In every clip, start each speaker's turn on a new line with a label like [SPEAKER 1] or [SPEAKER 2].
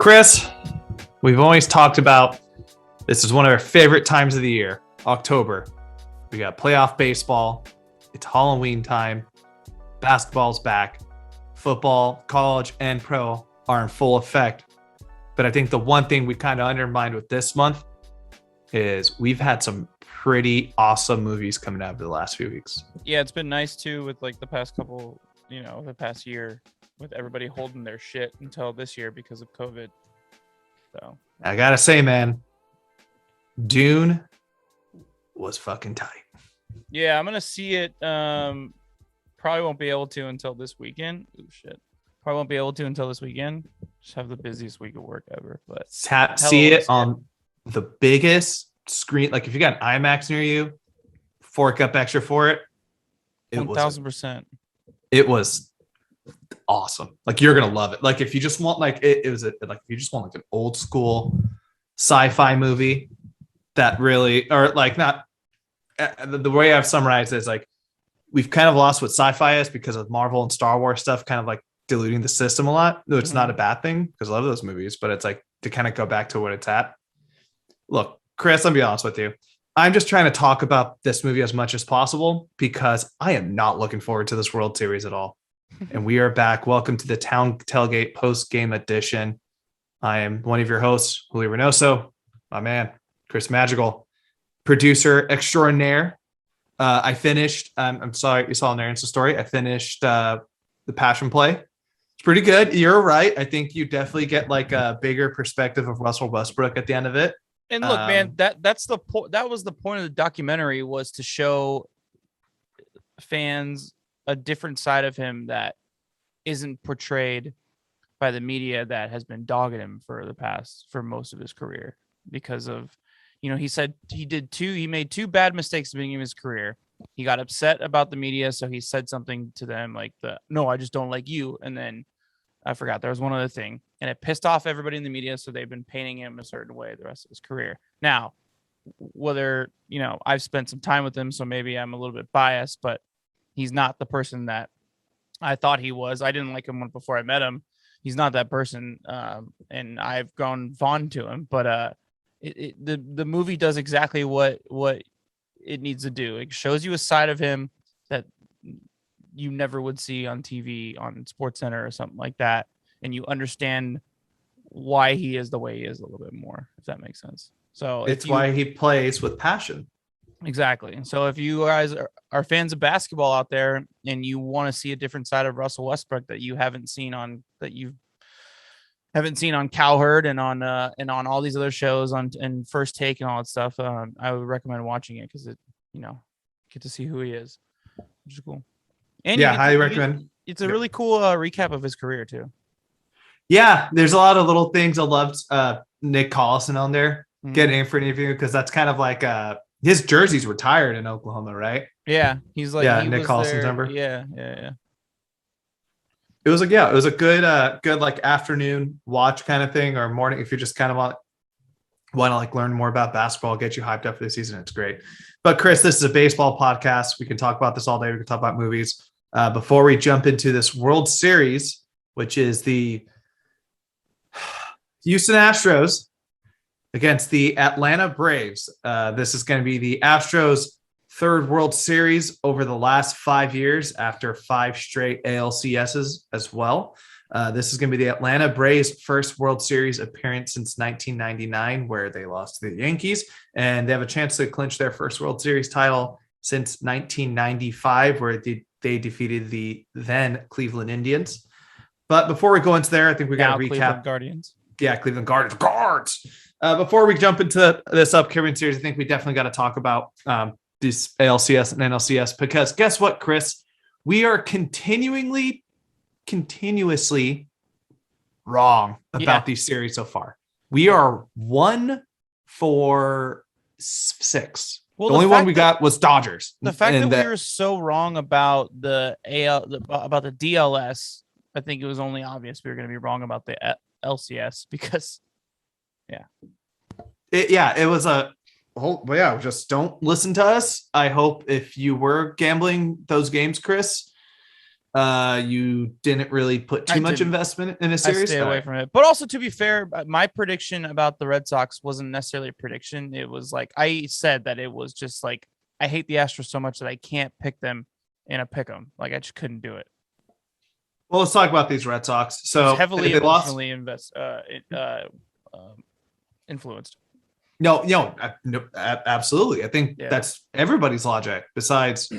[SPEAKER 1] Chris, we've always talked about this is one of our favorite times of the year, October. We got playoff baseball. It's Halloween time. Basketball's back. Football, college, and pro are in full effect. But I think the one thing we kind of undermined with this month is we've had some pretty awesome movies coming out of the last few weeks.
[SPEAKER 2] Yeah, it's been nice too with like the past couple, the past year with everybody holding their shit until this year because of COVID. So
[SPEAKER 1] I gotta say, man, Dune was fucking tight.
[SPEAKER 2] yeah, I'm gonna see it. Probably won't be able to until this weekend. Oh shit. Probably won't be able to until this weekend. Just have the busiest week of work ever. But
[SPEAKER 1] See it on the biggest screen. Like if you got an IMAX near you, fork up extra for it.
[SPEAKER 2] 1,000%.
[SPEAKER 1] It was awesome. Like you're gonna love it. Like if you just want like it was like if you just want like an old school sci-fi movie that really, or like not the way I've summarized it is like we've kind of lost what sci-fi is because of Marvel and Star Wars stuff kind of like diluting the system a lot. No, it's not a bad thing because I love those movies, but it's like to kind of go back to what it's at. Look, Chris, let me be honest with you. I'm just trying to talk about this movie as much as possible because I am not looking forward to this World Series at all. And we are back. Welcome to the Town Tailgate post-game edition. I am one of your hosts, Julio Reynoso, my man, Chris Magical, producer extraordinaire. I finished, I'm sorry, you saw in their Insta story, I finished the Passion Play. It's pretty good. You're right. I think you definitely get like a bigger perspective of Russell Westbrook at the end of it.
[SPEAKER 2] And look, man, that's the point. That was the point of the documentary, was to show fans a different side of him that isn't portrayed by the media that has been dogging him for most of his career because of, he said he made two bad mistakes at the beginning of his career. He got upset about the media. So he said something to them like no, I just don't like you. And then I forgot there was one other thing, and it pissed off everybody in the media. So they've been painting him a certain way the rest of his career. Now, whether, I've spent some time with him, so maybe I'm a little bit biased, but he's not the person that I thought he was. I didn't like him before I met him. He's not that person. And I've grown fond to him, but the movie does exactly what it needs to do. It shows you a side of him that you never would see on TV, on SportsCenter or something like that. And you understand why he is the way he is a little bit more, if that makes sense. So
[SPEAKER 1] it's why he plays with passion.
[SPEAKER 2] Exactly. So if you guys are fans of basketball out there and you want to see a different side of Russell Westbrook that you haven't seen on Cowherd and on all these other shows and First Take and all that stuff, I would recommend watching it because it, get to see who he is, which is cool. And
[SPEAKER 1] yeah, highly recommend.
[SPEAKER 2] It's a really cool recap of his career too.
[SPEAKER 1] Yeah, there's a lot of little things. I loved Nick Collison on there getting in for an interview because that's kind of like his jersey's retired in Oklahoma, right?
[SPEAKER 2] Yeah, he's like
[SPEAKER 1] Nick Collison's number.
[SPEAKER 2] Yeah.
[SPEAKER 1] It was a good like afternoon watch kind of thing, or morning if you're just kind of want to like learn more about basketball, get you hyped up for the season. It's great. But Chris, this is a baseball podcast. We can talk about this all day. We can talk about movies. Before we jump into this World Series, which is the Houston Astros against the Atlanta Braves. This is going to be the Astros' third World Series over the last 5 years after 5 straight ALCSs as well. This is going to be the Atlanta Braves' first World Series appearance since 1999, where they lost to the Yankees, and they have a chance to clinch their first World Series title since 1995, where they defeated the then Cleveland Indians. But before we go into there, I think we got to recap.
[SPEAKER 2] Cleveland Guardians.
[SPEAKER 1] Yeah, Cleveland Guardians. Guards. Before we jump into this upcoming series, I think we definitely got to talk about this ALCS and NLCS, because guess what, Chris? We are continuously wrong about these series so far. We are 1 for 6. Well, the only one we got was Dodgers.
[SPEAKER 2] The fact that we were so wrong about the about the DLS, I think it was only obvious we were going to be wrong about the LCS because,
[SPEAKER 1] it was a whole. Yeah, just don't listen to us. I hope if you were gambling those games, Chris, You didn't really put
[SPEAKER 2] I
[SPEAKER 1] too much
[SPEAKER 2] didn't.
[SPEAKER 1] investment in a
[SPEAKER 2] I
[SPEAKER 1] series.
[SPEAKER 2] stayed
[SPEAKER 1] All
[SPEAKER 2] away
[SPEAKER 1] right.
[SPEAKER 2] from it. But also, to be fair, my prediction about the Red Sox wasn't necessarily a prediction. It was like I said that it was just like I hate the Astros so much that I can't pick them in a pick 'em. Like I just couldn't do it.
[SPEAKER 1] Well, let's talk about these Red Sox.
[SPEAKER 2] It was
[SPEAKER 1] So
[SPEAKER 2] heavily
[SPEAKER 1] they lost.
[SPEAKER 2] emotionally influenced.
[SPEAKER 1] No, absolutely. I think
[SPEAKER 2] Yeah.
[SPEAKER 1] that's everybody's logic. Besides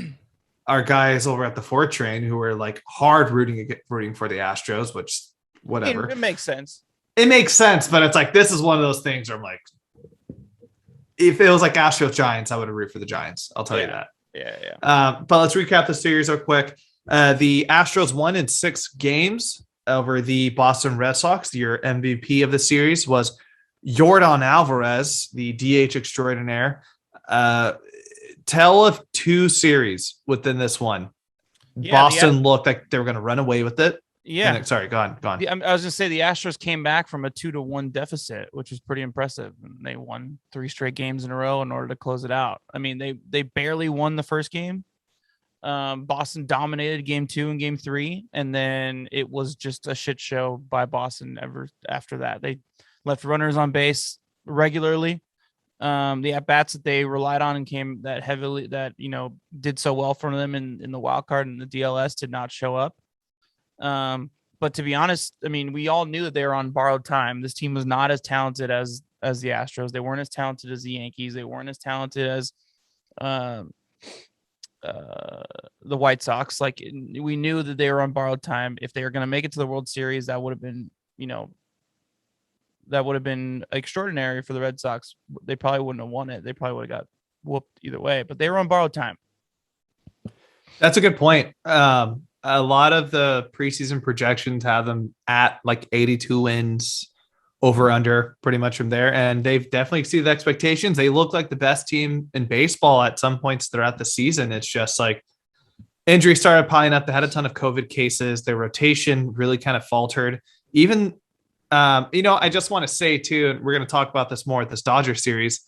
[SPEAKER 1] our guys over at the Fort Train who were like hard rooting for the Astros, which whatever.
[SPEAKER 2] It makes sense.
[SPEAKER 1] It makes sense, but it's like this is one of those things where I'm like, if it was like Astros Giants, I would have rooted for the Giants. I'll tell you that.
[SPEAKER 2] Yeah.
[SPEAKER 1] But let's recap the series real quick. The Astros won in 6 games over the Boston Red Sox. Your MVP of the series was Yordan Alvarez, the DH extraordinaire. Tell of 2 series within this one.
[SPEAKER 2] Yeah,
[SPEAKER 1] Boston looked like they were going to run away with it.
[SPEAKER 2] Yeah.
[SPEAKER 1] Then, sorry, go on.
[SPEAKER 2] I was going to say the Astros came back from a 2-1 deficit, which was pretty impressive. And they won 3 straight games in a row in order to close it out. I mean, they barely won the first game. Boston dominated game 2 and game 3, and then it was just a shit show by Boston ever after that. They left runners on base regularly. The at bats that they relied on and came that heavily that did so well for them in the wild card and the DLS did not show up. But to be honest, I mean, we all knew that they were on borrowed time. This team was not as talented as the Astros. They weren't as talented as the Yankees. They weren't as talented as the White Sox. Like we knew that they were on borrowed time. If they were going to make it to the World Series, that would have been, extraordinary for the Red Sox. They probably wouldn't have won it. They probably would have got whooped either way, but they were on borrowed time.
[SPEAKER 1] That's a good point. A lot of the preseason projections have them at like 82 wins over under pretty much from there. And they've definitely exceeded expectations. They look like the best team in baseball at some points throughout the season. It's just like injuries started piling up. They had a ton of COVID cases. Their rotation really kind of faltered. Even, I just want to say too, and we're going to talk about this more at this Dodger series,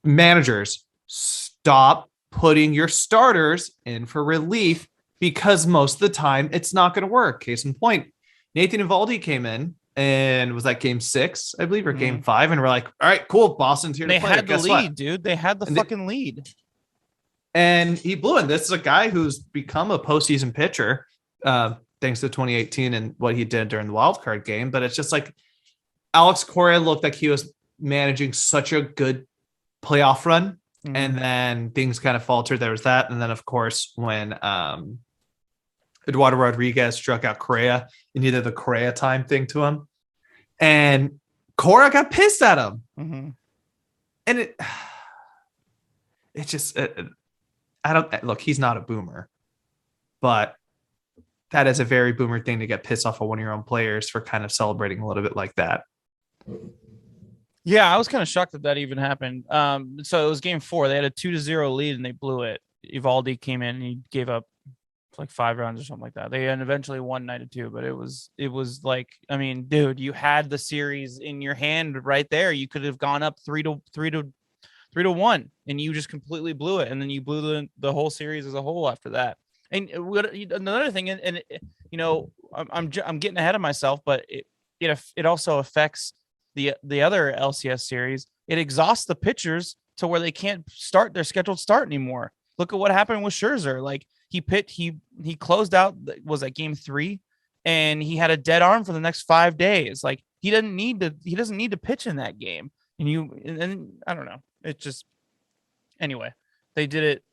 [SPEAKER 1] managers, stop putting your starters in for relief because most of the time it's not going to work. Case in point, Nathan Eovaldi came in and was that game 6, I believe, or game 5. And we're like, all right, cool. Boston's here to play.
[SPEAKER 2] They had the lead, dude. They had the fucking lead.
[SPEAKER 1] And he blew it. This is a guy who's become a postseason pitcher, thanks to 2018 and what he did during the wild card game. But it's just like Alex Cora looked like he was managing such a good playoff run. Mm-hmm. And then things kind of faltered. There was that. And then, of course, when Eduardo Rodriguez struck out Correa, and he did the Correa time thing to him. And Cora got pissed at him. Mm-hmm. And it just, I don't look, he's not a boomer, but that is a very boomer thing to get pissed off of one of your own players for kind of celebrating a little bit like that.
[SPEAKER 2] Yeah, I was kind of shocked that even happened. So it was game 4. They had a 2-0 lead and they blew it. Eovaldi came in and he gave up like 5 runs or something like that. They eventually won 9-2, but it was like, I mean, dude, you had the series in your hand right there. You could have gone up 3-1 and you just completely blew it. And then you blew the whole series as a whole after that. And another thing, and I'm getting ahead of myself, but it also affects the other LCS series. It exhausts the pitchers to where they can't start their scheduled start anymore. Look at what happened with Scherzer. Like he closed out, was at game 3, and he had a dead arm for the next 5 days. Like he doesn't need to pitch in that game. And I don't know. It just, anyway, they did it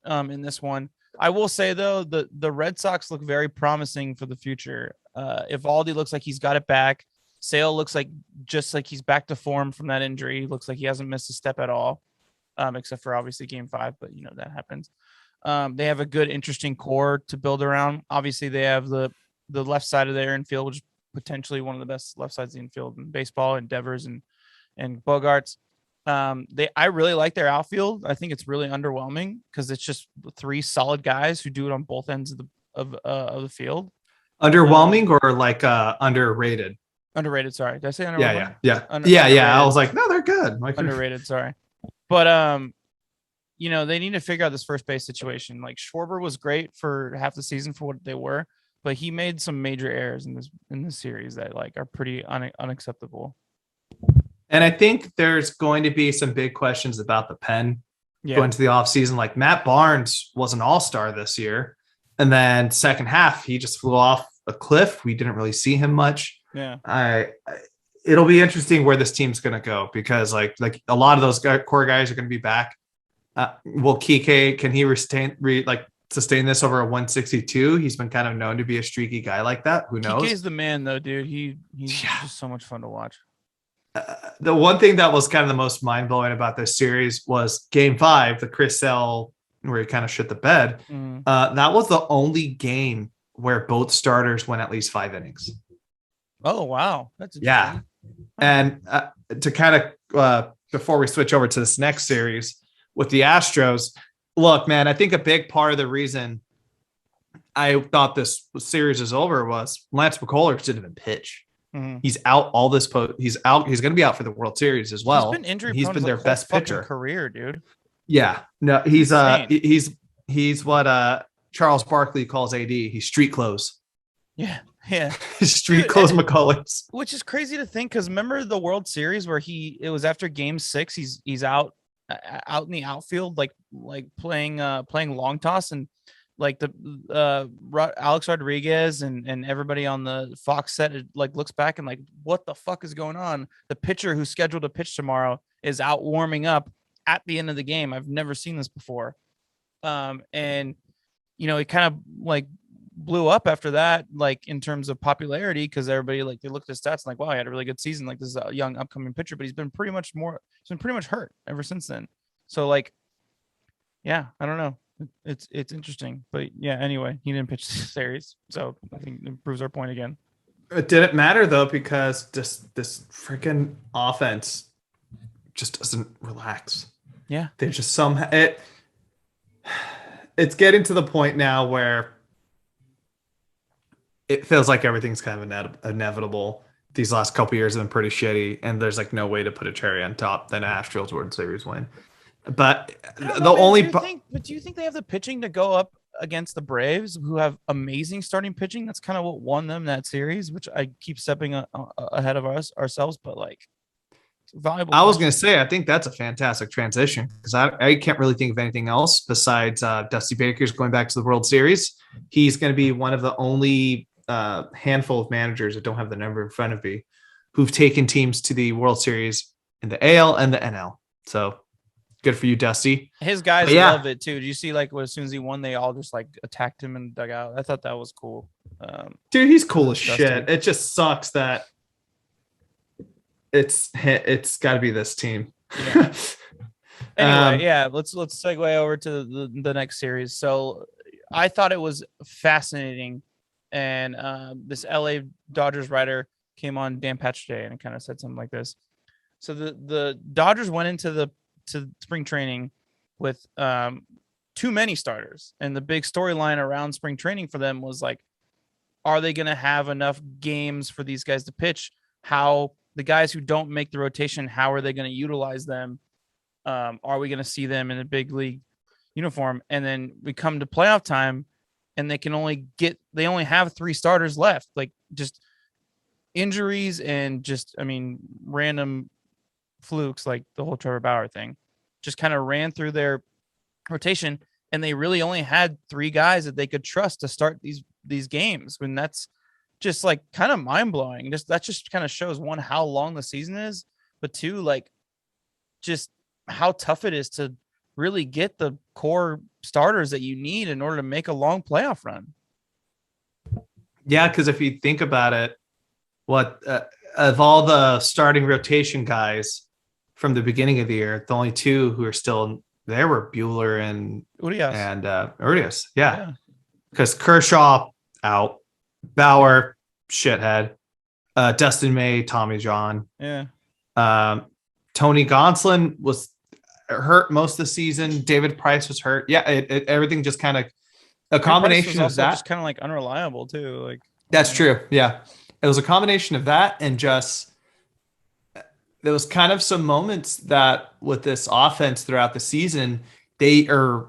[SPEAKER 2] in this one. I will say though, the Red Sox look very promising for the future. Eovaldi looks like he's got it back. Sale looks like just like he's back to form from that injury. Looks like he hasn't missed a step at all, except for obviously game 5, but that happens. They have a good, interesting core to build around. Obviously, they have the left side of their infield, which is potentially one of the best left sides of the infield in baseball, and Devers and Bogarts. I really like their outfield. I think it's really underwhelming because it's just 3 solid guys who do it on both ends of the field.
[SPEAKER 1] Underwhelming or like underrated?
[SPEAKER 2] Underrated. Sorry, did I say underwhelming?
[SPEAKER 1] Yeah. I was like, no, they're good.
[SPEAKER 2] Underrated. Sorry, but they need to figure out this first base situation. Like Schwarber was great for half the season for what they were, but he made some major errors in this series that like are pretty unacceptable.
[SPEAKER 1] And I think there's going to be some big questions about the pen going to the offseason. Like Matt Barnes was an all-star this year. And then second half, he just flew off a cliff. We didn't really see him much.
[SPEAKER 2] Yeah.
[SPEAKER 1] It'll be interesting where this team's going to go because like a lot of those core guys are going to be back. Will Kike, can he sustain this over a 162? He's been kind of known to be a streaky guy like that. Who knows?
[SPEAKER 2] Kike's the man though, dude. He's just so much fun to watch.
[SPEAKER 1] The one thing that was kind of the most mind-blowing about this series was game 5, the Chris Sale, where he kind of shit the bed. That was the only game where both starters went at least 5 innings.
[SPEAKER 2] Oh, wow. That's
[SPEAKER 1] yeah. And to kind of before we switch over to this next series with the Astros, look, man, I think a big part of the reason I thought this series is over was Lance McCullers didn't even pitch. He's out all this he's out. He's going to be out for the World Series as well.
[SPEAKER 2] He's been injured.
[SPEAKER 1] He's been their best pitcher
[SPEAKER 2] career, dude.
[SPEAKER 1] Yeah, no, he's what Charles Barkley calls AD. He's street clothes.
[SPEAKER 2] Yeah.
[SPEAKER 1] Street clothes McCullers.
[SPEAKER 2] Which is crazy to think because remember the World Series where it was after Game 6. He's out in the outfield like playing long toss and like the Alex Rodriguez and everybody on the Fox set like looks back and like what the fuck is going on? The pitcher who's scheduled to pitch tomorrow is out warming up at the end of the game. I've never seen this before. And it kind of like blew up after that, like in terms of popularity, because everybody like they looked at stats and like, wow, he had a really good season. Like this is a young upcoming pitcher, but he's been pretty much hurt ever since then. So like, yeah, I don't know. It's interesting, but yeah. Anyway, he didn't pitch the series, so I think it proves our point again.
[SPEAKER 1] It didn't matter though because this freaking offense just doesn't relax.
[SPEAKER 2] Yeah,
[SPEAKER 1] they just it's getting to the point now where it feels like everything's kind of inevitable. These last couple of years have been pretty shitty, and there's like no way to put a cherry on top than Astros World Series win. But do you think they have the pitching to go up against the Braves, who have amazing starting pitching? That's kind of what won them that series, which I keep stepping ahead of ourselves, but like valuable. I was going to say, I think that's a fantastic transition because I can't really think of anything else besides Dusty Baker's going back to the World Series. He's going to be one of the only handful of managers that don't have the number in front of me who've taken teams to the World Series in the AL and the NL. So good for you, Dusty.
[SPEAKER 2] His guys love it too. Did you see like as soon as he won, they all just like attacked him in the dugout? I thought that was cool.
[SPEAKER 1] Dude, he's cool as shit. It just sucks that it's got to be this team.
[SPEAKER 2] Yeah. Anyway, let's segue over to the next series. So I thought it was fascinating, and this LA Dodgers writer came on Dan Patch today and kind of said something like this. So the Dodgers went into spring training with too many starters, and the big storyline around spring training for them was like, are they going to have enough games for these guys to pitch? How the guys who don't make the rotation, how are they going to utilize them? Are we going to see them in a big league uniform? And then we come to playoff time and they only have 3 starters left, like just injuries and just, random flukes, like the whole Trevor Bauer thing just kind of ran through their rotation. And they really only had 3 guys that they could trust to start these games. When that's just like kind of mind blowing. That just kind of shows, one, how long the season is, but 2, like just how tough it is to really get the core starters that you need in order to make a long playoff run.
[SPEAKER 1] Yeah, because if you think about it, of all the starting rotation guys from the beginning of the year, the only 2 who are still there were Buehler and Urias. Yeah, because Kershaw out, Bauer shithead, Dustin May, Tommy John.
[SPEAKER 2] Yeah.
[SPEAKER 1] Tony Gonsolin was hurt most of the season. David Price was hurt. Yeah, everything just kind of a combination of that.
[SPEAKER 2] Just kind of like unreliable too. Like
[SPEAKER 1] that's true. Yeah, it was a combination of that and just there was kind of some moments that with this offense throughout the season they are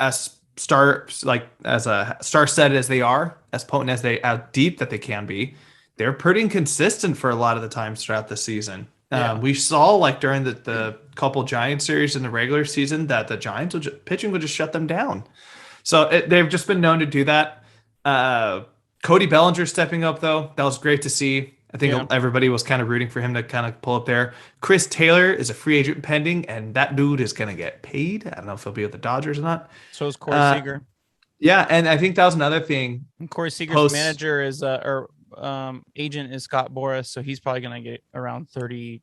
[SPEAKER 1] as as a star set as they are, as potent as deep that they can be. They're pretty inconsistent for a lot of the times throughout the season.
[SPEAKER 2] Yeah.
[SPEAKER 1] We saw like during the couple Giants series in the regular season that the Giants pitching would just shut them down. So they've just been known to do that. Cody Bellinger stepping up though, that was great to see. I think everybody was kind of rooting for him to kind of pull up there. Chris Taylor is a free agent pending, and that dude is going to get paid. I don't know if he'll be with the Dodgers or not.
[SPEAKER 2] So is Corey Seager.
[SPEAKER 1] Yeah, and I think that was another thing.
[SPEAKER 2] And Corey Seager's manager is agent is Scott Boras, so he's probably going to get around 30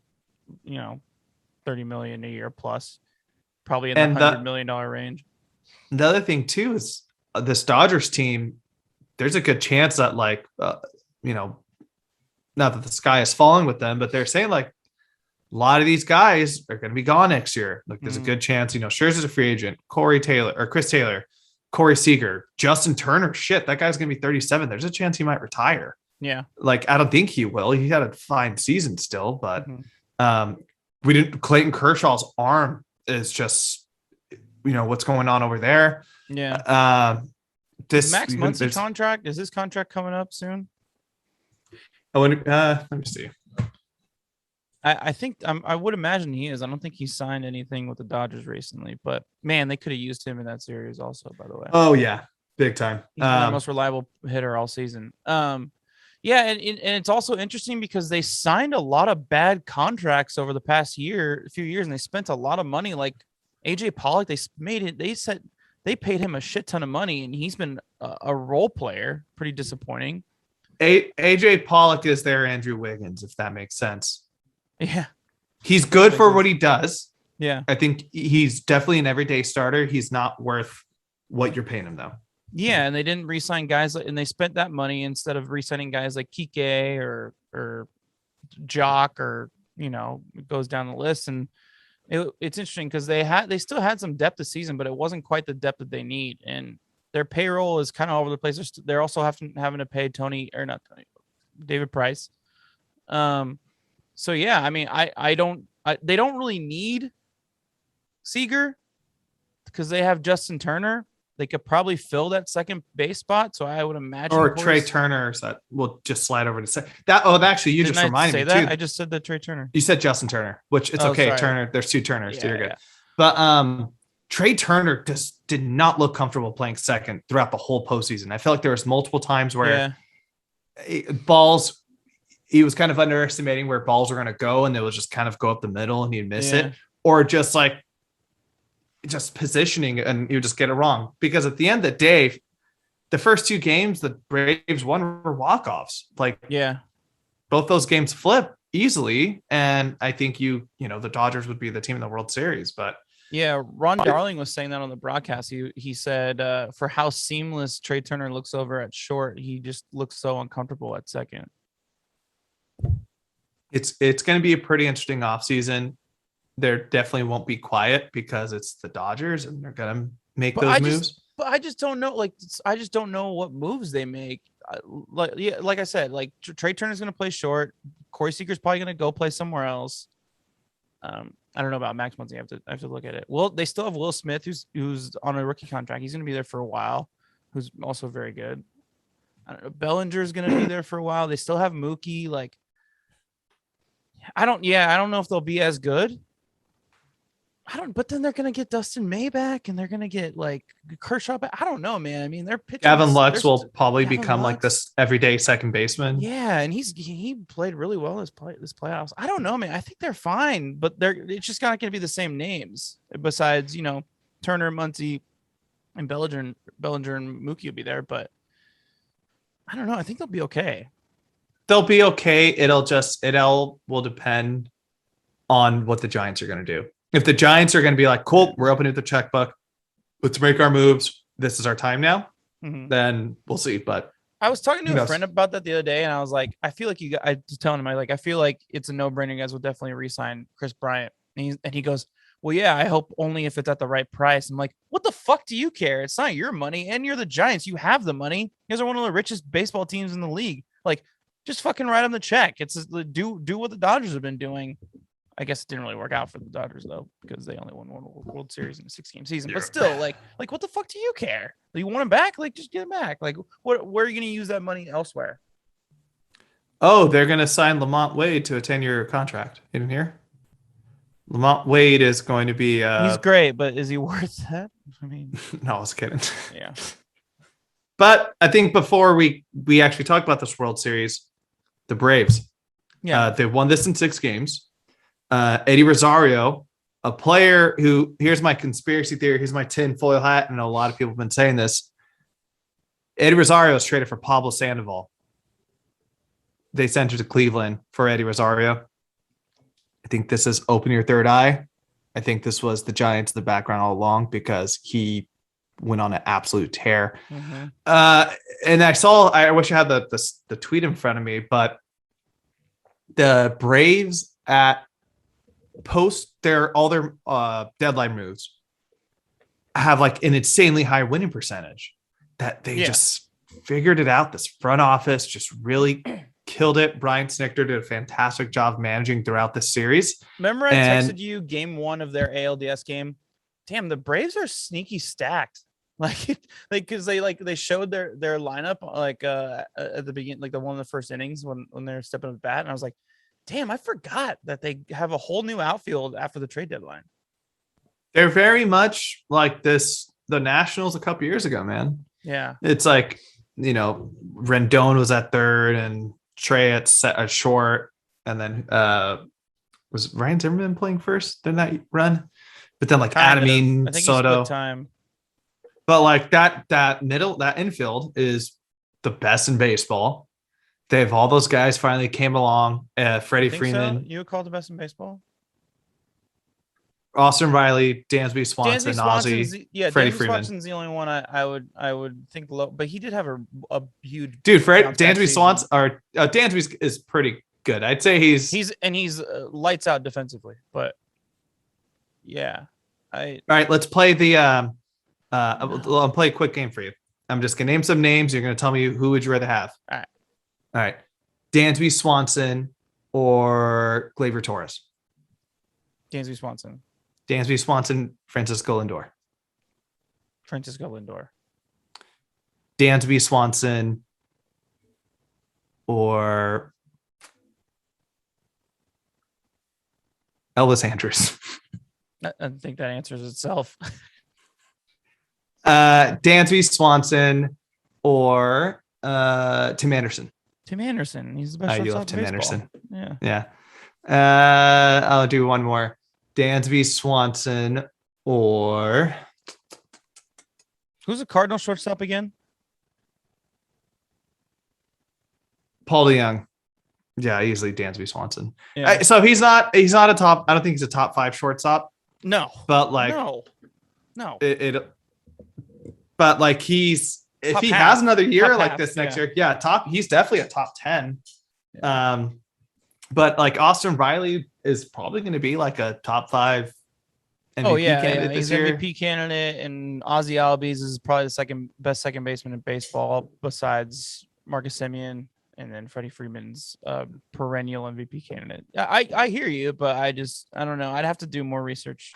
[SPEAKER 2] million a year plus, probably in the $100 million range.
[SPEAKER 1] The other thing too is this Dodgers team. There's a good chance that not that the sky is falling with them, but they're saying like a lot of these guys are going to be gone next year. Like there's a good chance, Scherzer's a free agent, Chris Taylor, Corey Seager, Justin Turner. Shit, that guy's going to be 37. There's a chance he might retire.
[SPEAKER 2] Yeah.
[SPEAKER 1] Like, I don't think he will. He had a fine season still, but Clayton Kershaw's arm is just, what's going on over there.
[SPEAKER 2] Yeah. Max Muncy contract, is his contract coming up soon?
[SPEAKER 1] Let me see.
[SPEAKER 2] I think I would imagine he is. I don't think he signed anything with the Dodgers recently, but man, they could have used him in that series also, by the way.
[SPEAKER 1] Oh yeah, big time.
[SPEAKER 2] He's been the most reliable hitter all season. Yeah, and it's also interesting because they signed a lot of bad contracts over the past few years, and they spent a lot of money. Like AJ Pollock, they paid him a shit ton of money, and he's been a role player. Pretty disappointing.
[SPEAKER 1] AJ Pollock is their Andrew Wiggins, if that makes sense.
[SPEAKER 2] Yeah.
[SPEAKER 1] He's good for what he does.
[SPEAKER 2] Yeah.
[SPEAKER 1] I think he's definitely an everyday starter. He's not worth what you're paying him, though.
[SPEAKER 2] Yeah, and they didn't re-sign guys, and they spent that money instead of re-signing guys like Kike or Jock, or it goes down the list. And it's interesting because they still had some depth this season, but it wasn't quite the depth that they need. And their payroll is kind of all over the place. They're also having to pay David Price. So yeah, I mean, they don't really need Seager because they have Justin Turner. They could probably fill that second base spot. So I would imagine,
[SPEAKER 1] or Trey Turner, so that will just slide over to say that. Oh, actually, you just reminded me
[SPEAKER 2] that?
[SPEAKER 1] too.
[SPEAKER 2] I just said that Trey Turner.
[SPEAKER 1] You said Justin Turner, which it's okay.
[SPEAKER 2] Sorry.
[SPEAKER 1] Turner, there's two Turners, so you're good.
[SPEAKER 2] Yeah.
[SPEAKER 1] But Trey Turner just did not look comfortable playing second throughout the whole postseason. I felt like there was multiple times where balls, he was kind of underestimating where balls were going to go, and they would just kind of go up the middle and he'd miss it, or just positioning and you just get it wrong. Because at the end of the day, the first two games the Braves won were walk-offs. Both those games flip easily, and I think the Dodgers would be the team in the World Series. But
[SPEAKER 2] yeah, Ron Darling was saying that on the broadcast. He said for how seamless Trey Turner looks over at short, he just looks so uncomfortable at second.
[SPEAKER 1] It's going to be a pretty interesting offseason. There definitely won't be quiet because it's the Dodgers and they're going to make those moves.
[SPEAKER 2] But I just don't know. I just don't know what moves they make. Like I said, Trey Turner's going to play short. Corey Seager's probably going to go play somewhere else. I don't know about Max Muncy. I have to look at it. Well, they still have Will Smith, who's on a rookie contract. He's going to be there for a while. Who's also very good. I don't know. Bellinger's going to be there for a while. They still have Mookie. I don't know if they'll be as good. But then they're going to get Dustin May back, and they're going to get Kershaw back. I don't know, man. I mean, they're pitching.
[SPEAKER 1] Gavin Lux will probably become this everyday second baseman.
[SPEAKER 2] Yeah, and he played really well this playoffs. I don't know, man. I think they're fine, but it's just not going to be the same names. Besides, Turner, Muncy, and Bellinger and Mookie will be there, but I don't know. I think they'll be okay.
[SPEAKER 1] They'll be okay. It all will depend on what the Giants are going to do. If the Giants are going to be like, cool, we're opening the checkbook, let's make our moves, this is our time now, then we'll see. But
[SPEAKER 2] I was talking to a friend about that the other day, and I was like, I feel like I was telling him, I feel like it's a no-brainer. You guys will definitely re-sign Chris Bryant. And he goes, well, yeah, I hope only if it's at the right price. I'm like, what the fuck do you care? It's not your money, and you're the Giants. You have the money. You guys are one of the richest baseball teams in the league. Just fucking write them the check. It's do what the Dodgers have been doing. I guess it didn't really work out for the Dodgers though, because they only won one World Series in a 6-game season.
[SPEAKER 1] Yeah.
[SPEAKER 2] But still, like what the fuck do you care? You want him back? Like, just get him back. Like, where are you going to use that money elsewhere?
[SPEAKER 1] Oh, they're going to sign Lamont Wade to a 10-year contract. You didn't hear? Lamont Wade is going to be.
[SPEAKER 2] He's great, but is he worth that? I mean,
[SPEAKER 1] no, I was kidding.
[SPEAKER 2] Yeah.
[SPEAKER 1] But I think before we actually talk about this World Series, the Braves.
[SPEAKER 2] Yeah.
[SPEAKER 1] They won this in 6 games. Eddie Rosario, a player who, here's my conspiracy theory, here's my tinfoil hat, and a lot of people have been saying this. Eddie Rosario was traded for Pablo Sandoval. They sent it to Cleveland for Eddie Rosario. I think this is open your third eye. I think this was the Giants in the background all along because he went on an absolute tear.
[SPEAKER 2] Mm-hmm.
[SPEAKER 1] And I wish I had the tweet in front of me, but the Braves at post all their deadline moves have like an insanely high winning percentage that they just figured it out. This front office just really killed it. Brian Snitker did a fantastic job managing throughout this series.
[SPEAKER 2] Remember I texted you game 1 of their ALDS game? Damn, the Braves are sneaky stacked. Because they showed their lineup at the beginning, like the one of the first innings when they're stepping up the bat, and I was like, damn, I forgot that they have a whole new outfield after the trade deadline.
[SPEAKER 1] They're very much like the Nationals a couple years ago, man.
[SPEAKER 2] Yeah,
[SPEAKER 1] it's like, Rendon was at third and Trey at short, and then was Ryan Zimmerman playing first in that run? But then Adamine, Soto,
[SPEAKER 2] time.
[SPEAKER 1] But like that middle, that infield is the best in baseball. They have all those guys finally came along. Freddie Freeman.
[SPEAKER 2] So? You would call the best in baseball?
[SPEAKER 1] Austin Riley, Dansby Swanson, Ozzie, Freddie Freeman.
[SPEAKER 2] Swanson's the only one I would think low, but he did have a huge
[SPEAKER 1] dude. Dansby Swanson or Dansby is pretty good. I'd say he's
[SPEAKER 2] lights out defensively, but yeah.
[SPEAKER 1] All right, let's play the I'll play a quick game for you. I'm just gonna name some names. You're gonna tell me who would you rather have.
[SPEAKER 2] All
[SPEAKER 1] right. Dansby Swanson or Gleyber Torres.
[SPEAKER 2] Dansby Swanson.
[SPEAKER 1] Dansby Swanson, Francisco Lindor.
[SPEAKER 2] Francisco Lindor.
[SPEAKER 1] Dansby Swanson or Elvis Andrus.
[SPEAKER 2] I think that answers itself.
[SPEAKER 1] Dansby Swanson or Tim Anderson.
[SPEAKER 2] Tim Anderson. He's the best.
[SPEAKER 1] I do love Tim Anderson.
[SPEAKER 2] Yeah.
[SPEAKER 1] I'll do one more. Dansby Swanson or
[SPEAKER 2] who's the Cardinal shortstop again?
[SPEAKER 1] Paul DeYoung. Yeah, easily Dansby Swanson.
[SPEAKER 2] Yeah.
[SPEAKER 1] So he's not a top. I don't think he's a top 5 shortstop.
[SPEAKER 2] No,
[SPEAKER 1] but like
[SPEAKER 2] no.
[SPEAKER 1] But like if he has another year like this next year, he's definitely a top 10. Yeah. But like Austin Riley is probably going to be like a top 5 MVP candidate this year.
[SPEAKER 2] MVP candidate, and Ozzie Albies is probably the second best second baseman in baseball besides Marcus Semien, and then Freddie Freeman's perennial MVP candidate. I hear you, but I don't know. I'd have to do more research.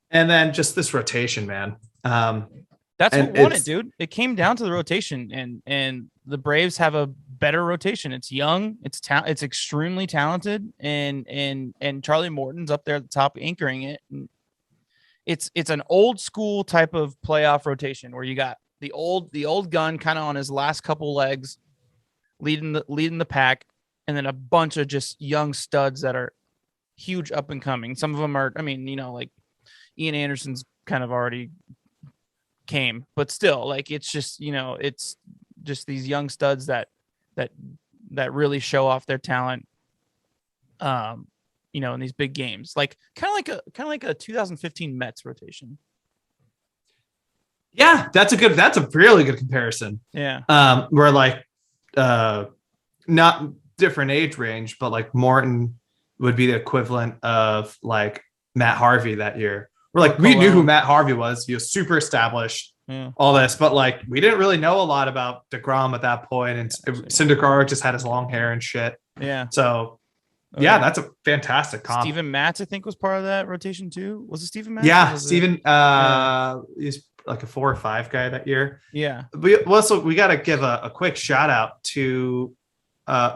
[SPEAKER 1] And then just this rotation, man.
[SPEAKER 2] That's what won it, dude. It came down to the rotation, and the Braves have a better rotation. It's young, it's extremely talented, and Charlie Morton's up there at the top anchoring it. And it's an old school type of playoff rotation where you got the old gun kind of on his last couple legs, leading the pack, and then a bunch of just young studs that are huge up and coming. Some of them are, like Ian Anderson's kind of already came, but still, like it's just these young studs that really show off their talent, in these big games, like kind of like a 2015 Mets rotation.
[SPEAKER 1] Yeah, that's a really good comparison.
[SPEAKER 2] Yeah.
[SPEAKER 1] We're like not different age range, but like Morton would be the equivalent of like Matt Harvey that year. We're like, we knew who Matt Harvey was. He was super established, all this, but like we didn't really know a lot about DeGrom at that point. And Syndergaard just had his long hair and shit.
[SPEAKER 2] Yeah.
[SPEAKER 1] So
[SPEAKER 2] Oh,
[SPEAKER 1] Yeah, that's a fantastic comp.
[SPEAKER 2] Steven Matz, I think, was part of that rotation too. Was it Steven Matz?
[SPEAKER 1] Yeah,
[SPEAKER 2] Was
[SPEAKER 1] Steven,
[SPEAKER 2] Yeah.
[SPEAKER 1] he's like a 4 or 5 guy that year.
[SPEAKER 2] Yeah.
[SPEAKER 1] We got to give a quick shout out to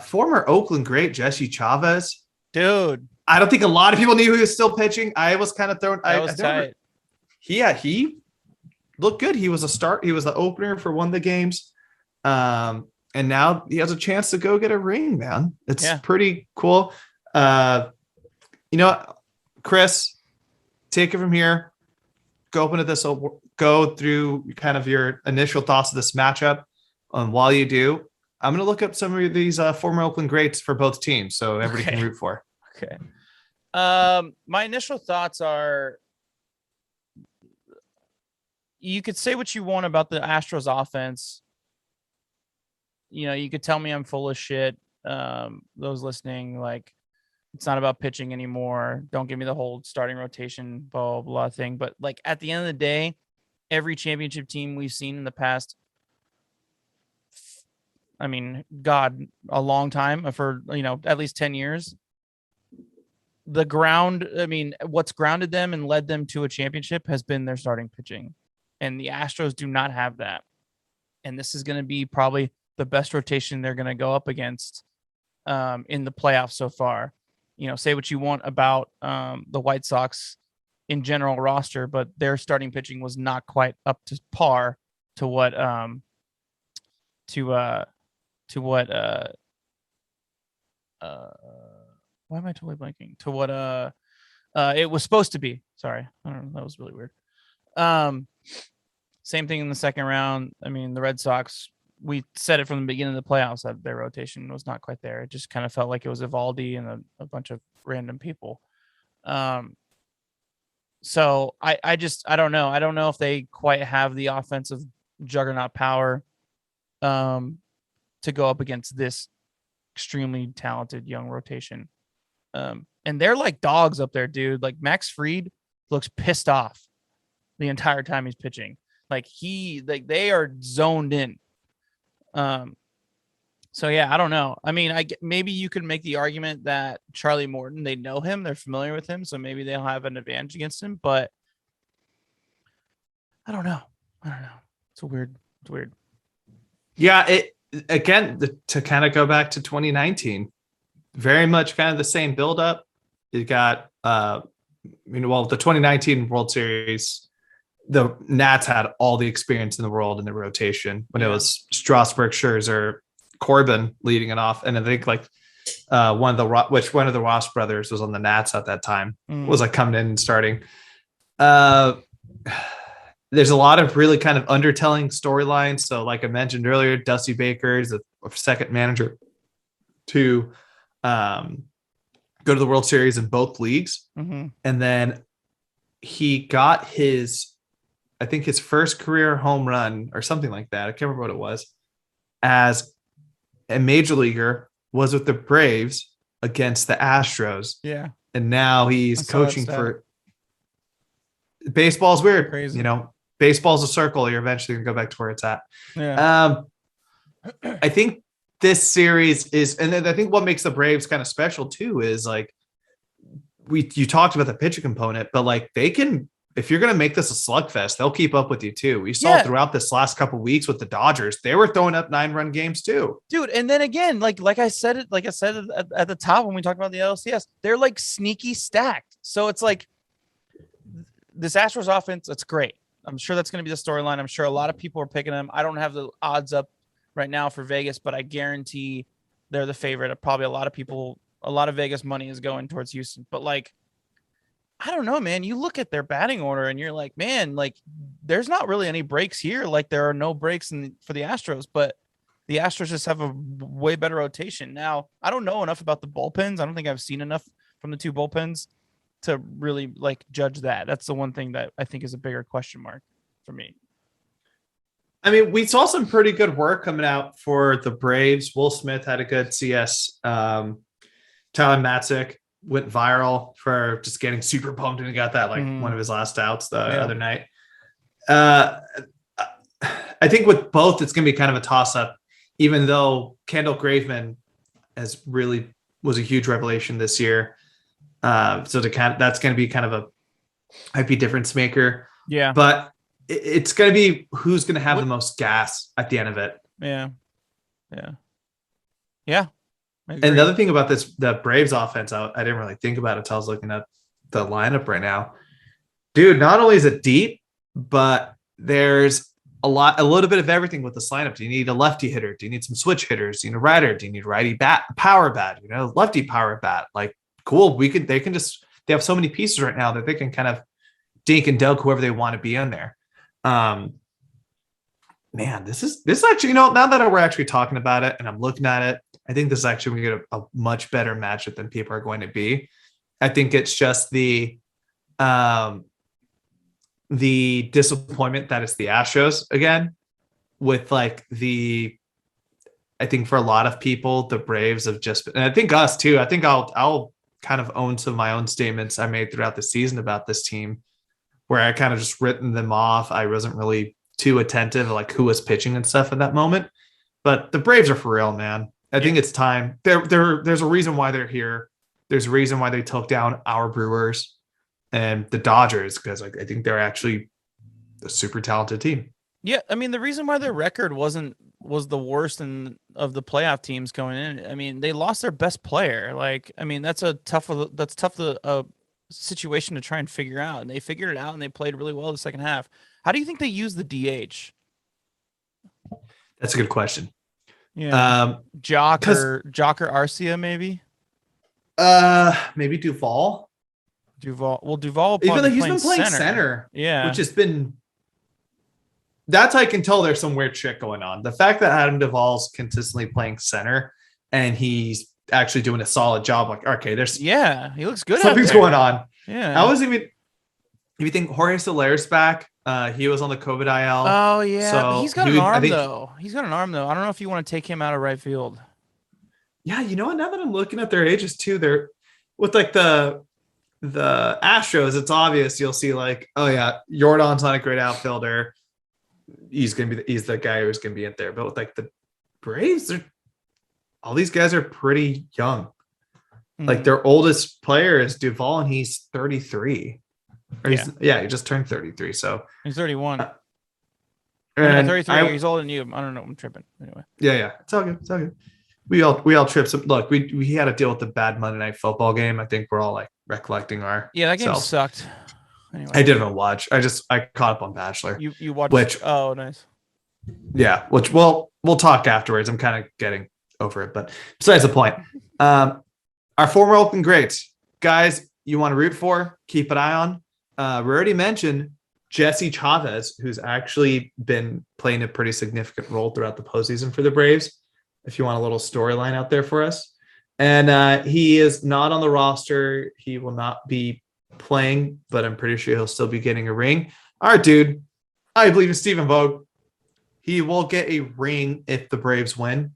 [SPEAKER 1] former Oakland great Jesse Chavez.
[SPEAKER 2] Dude.
[SPEAKER 1] I don't think a lot of people knew he was still pitching. I was kind of thrown.
[SPEAKER 2] That was tight.
[SPEAKER 1] He looked good. He was a start. He was the opener for one of the games. And now he has a chance to go get a ring, man. It's pretty cool. Chris, take it from here. Go open to this. Go through kind of your initial thoughts of this matchup. While you do, I'm going to look up some of these former Oakland greats for both teams, so everybody can root for.
[SPEAKER 2] Okay. My initial thoughts are, you could say what you want about the Astros offense. You could tell me I'm full of shit. Those listening, like, it's not about pitching anymore. Don't give me the whole starting rotation, blah, blah thing. But like at the end of the day, every championship team we've seen in the past, I mean, God, a long time, for, at least 10 years. What's grounded them and led them to a championship has been their starting pitching. And the Astros do not have that. And this is going to be probably the best rotation they're going to go up against in the playoffs so far. Say what you want about the White Sox in general roster, but their starting pitching was not quite up to par to what why am I totally blanking? To what it was supposed to be. Sorry. I don't know. That was really weird. Same thing in the second round. I mean, the Red Sox, we said it from the beginning of the playoffs that their rotation was not quite there. It just kind of felt like it was Evaldi and a bunch of random people. So I don't know. I don't know if they quite have the offensive juggernaut power to go up against this extremely talented young rotation. And they're like dogs up there, dude. Like Max Fried looks pissed off the entire time he's pitching. Like they are zoned in. So yeah, I don't know. I mean, maybe you could make the argument that Charlie Morton, they know him, they're familiar with him, so maybe they'll have an advantage against him. But I don't know. It's weird.
[SPEAKER 1] Yeah, to kind of go back to 2019, very much kind of the same buildup. You got, the 2019 World Series, the Nats had all the experience in the world in the rotation when it was Strasburg, Scherzer, Corbin leading it off, and I think like one of the Ross brothers was on the Nats at that time. Was like coming in and starting. There's a lot of really kind of undertelling storylines. So, like I mentioned earlier, Dusty Baker is the second manager to go to the World Series in both leagues, and then he got his first career home run or something like that. I can't remember what it was. As a major leaguer, was with the Braves against the Astros.
[SPEAKER 2] Yeah.
[SPEAKER 1] And now he's coaching for baseball's weird.
[SPEAKER 2] Crazy.
[SPEAKER 1] Baseball's a circle. You're eventually gonna go back to where it's at.
[SPEAKER 2] Yeah.
[SPEAKER 1] I think this series is, and then I think what makes the Braves kind of special too is like you talked about the pitching component, but like they can, if you're going to make this a slugfest, they'll keep up with you too. We saw throughout this last couple of weeks with the Dodgers, they were throwing up 9-run games too,
[SPEAKER 2] dude. And then again, like I said at the top when we talked about the LCS, they're like sneaky stacked. So it's like this Astros offense, that's great. I'm sure that's going to be the storyline. I'm sure a lot of people are picking them. I don't have the odds up right now for Vegas, but I guarantee they're the favorite. Probably a lot of Vegas money is going towards Houston, but like, I don't know, man. You look at their batting order and you're like, man, like there's not really any breaks here. Like there are no breaks for the Astros, but the Astros just have a way better rotation. Now, I don't know enough about the bullpens. I don't think I've seen enough from the two bullpens to really like judge that. That's the one thing that I think is a bigger question mark for me.
[SPEAKER 1] I mean, we saw some pretty good work coming out for the Braves. Will Smith had a good CS. Tyler Matzik went viral for just getting super pumped and he got that one of his last outs the other night. I think with both, it's going to be kind of a toss up, even though Kendall Graveman has really was a huge revelation this year. So that's going to be kind of a might be difference maker.
[SPEAKER 2] Yeah.
[SPEAKER 1] But it's going to be who's going to have
[SPEAKER 2] What-
[SPEAKER 1] the most gas at the end of it.
[SPEAKER 2] Yeah. Yeah. Yeah. I
[SPEAKER 1] And
[SPEAKER 2] agree.
[SPEAKER 1] the other thing about the Braves offense, I didn't really think about it until I was looking at the lineup right now. Dude, not only is it deep, but there's a little bit of everything with this lineup. Do you need a lefty hitter? Do you need some switch hitters? Do you need a righter? Do you need righty bat, power bat? Lefty power bat. Like, cool. They have so many pieces right now that they can kind of dink and dunk whoever they want to be in there. Man, this is actually, now that we're actually talking about it and I'm looking at it, I think this is actually going to get a much better matchup than people are going to be. I think it's just the disappointment that it's the Astros again, with I think for a lot of people, the Braves have just been, and I think us too. I think I'll kind of own some of my own statements I made throughout the season about this team, where I kind of just written them off. I wasn't really too attentive, like who was pitching and stuff at that moment. But the Braves are for real, man. I think it's time. There's a reason why they're here. There's a reason why they took down our Brewers and the Dodgers, because I think they're actually a super talented team.
[SPEAKER 2] Yeah, I mean the reason why their record was the worst of the playoff teams going in. I mean, they lost their best player. Like, I mean, that's tough situation to try and figure out. And they figured it out and they played really well the second half. How do you think they use the DH?
[SPEAKER 1] That's a good question.
[SPEAKER 2] Yeah. Jock or Arcia, maybe?
[SPEAKER 1] Maybe Duvall.
[SPEAKER 2] Well, Duvall
[SPEAKER 1] Even though he's been playing center.
[SPEAKER 2] Yeah.
[SPEAKER 1] Which has been, that's how I can tell there's some weird shit going on. The fact that Adam Duvall's consistently playing center and he's actually doing a solid job, like, okay, there's
[SPEAKER 2] he looks good.
[SPEAKER 1] Something's going on.
[SPEAKER 2] Yeah.
[SPEAKER 1] I was even, if you think Jorge Soler's back, he was on the COVID IL.
[SPEAKER 2] Oh yeah,
[SPEAKER 1] so
[SPEAKER 2] but he's got an arm though. He's got an arm though. I don't know if you want to take him out of right field.
[SPEAKER 1] Yeah, you know what? Now that I'm looking at their ages too, they're with like the Astros. It's obvious. You'll see like, oh yeah, Jordan's not a great outfielder. He's the guy who's gonna be in there. But with like the Braves, all these guys are pretty young. Like their oldest player is Duvall, and he's 33. He just turned 33. So
[SPEAKER 2] he's 31.
[SPEAKER 1] And
[SPEAKER 2] 33. He's older than you. I don't know. I'm tripping. Anyway.
[SPEAKER 1] Yeah. It's all good. It's all good. We all tripped. Look, we had to deal with the bad Monday Night Football game. I think we're all like recollecting our.
[SPEAKER 2] Yeah, that game sucked. Anyway.
[SPEAKER 1] I didn't watch. I caught up on Bachelor.
[SPEAKER 2] You watched? Oh, nice.
[SPEAKER 1] Yeah, which we'll talk afterwards. I'm kind of getting over it, but besides the point. Our former Oakland greats, guys, you want to root for, keep an eye on. We already mentioned Jesse Chavez, who's actually been playing a pretty significant role throughout the postseason for the Braves. If you want a little storyline out there for us. And he is not on the roster. He will not be playing, but I'm pretty sure he'll still be getting a ring. All right, dude. I believe in Stephen Vogt. He will get a ring if the Braves win.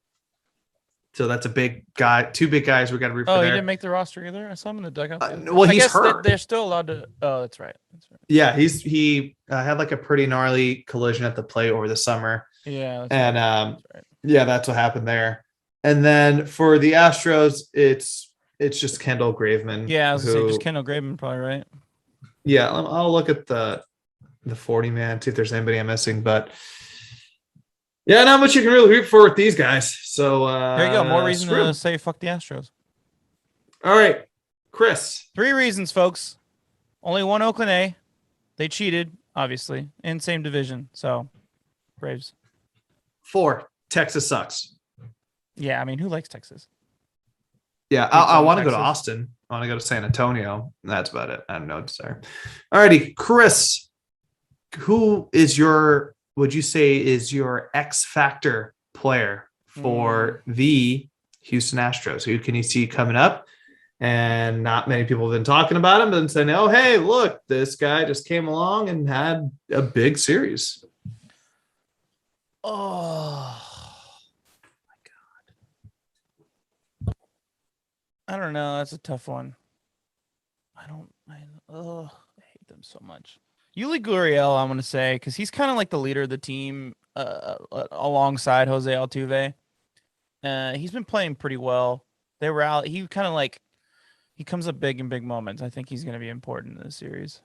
[SPEAKER 1] So that's a big guy. Two big guys we got to root for.
[SPEAKER 2] Oh, he didn't make the roster either? I saw him in the dugout.
[SPEAKER 1] Well, he's hurt.
[SPEAKER 2] They're still allowed to. Oh, that's right.
[SPEAKER 1] Yeah, he had like a pretty gnarly collision at the plate over the summer.
[SPEAKER 2] Yeah.
[SPEAKER 1] And yeah, that's what happened there. And then for the Astros, it's just Kendall Graveman.
[SPEAKER 2] Yeah, I was gonna say just Kendall Graveman, probably right.
[SPEAKER 1] Yeah, I'll look at the 40 man, see if there's anybody I'm missing, but yeah, not much you can really root for with these guys. So
[SPEAKER 2] there you go. More reason to say fuck the Astros.
[SPEAKER 1] All right, Chris.
[SPEAKER 2] 3 reasons, folks. Only one Oakland A. They cheated, obviously, in same division. So, Braves.
[SPEAKER 1] 4, Texas sucks.
[SPEAKER 2] Yeah, I mean, who likes Texas?
[SPEAKER 1] Yeah, I want to go to Austin. I want to go to San Antonio. That's about it. I have no desire. All righty, Chris. Who is would you say is your X factor player for the Houston Astros? Who can you see coming up? And not many people have been talking about him, but then saying, oh, hey, look, this guy just came along and had a big series.
[SPEAKER 2] Oh, my God. I don't know. That's a tough one. I hate them so much. Yuli Gurriel, I'm going to say, because he's kind of like the leader of the team alongside Jose Altuve. He's been playing pretty well. They were out. He kind of like he comes up big in big moments. I think he's going to be important in this series.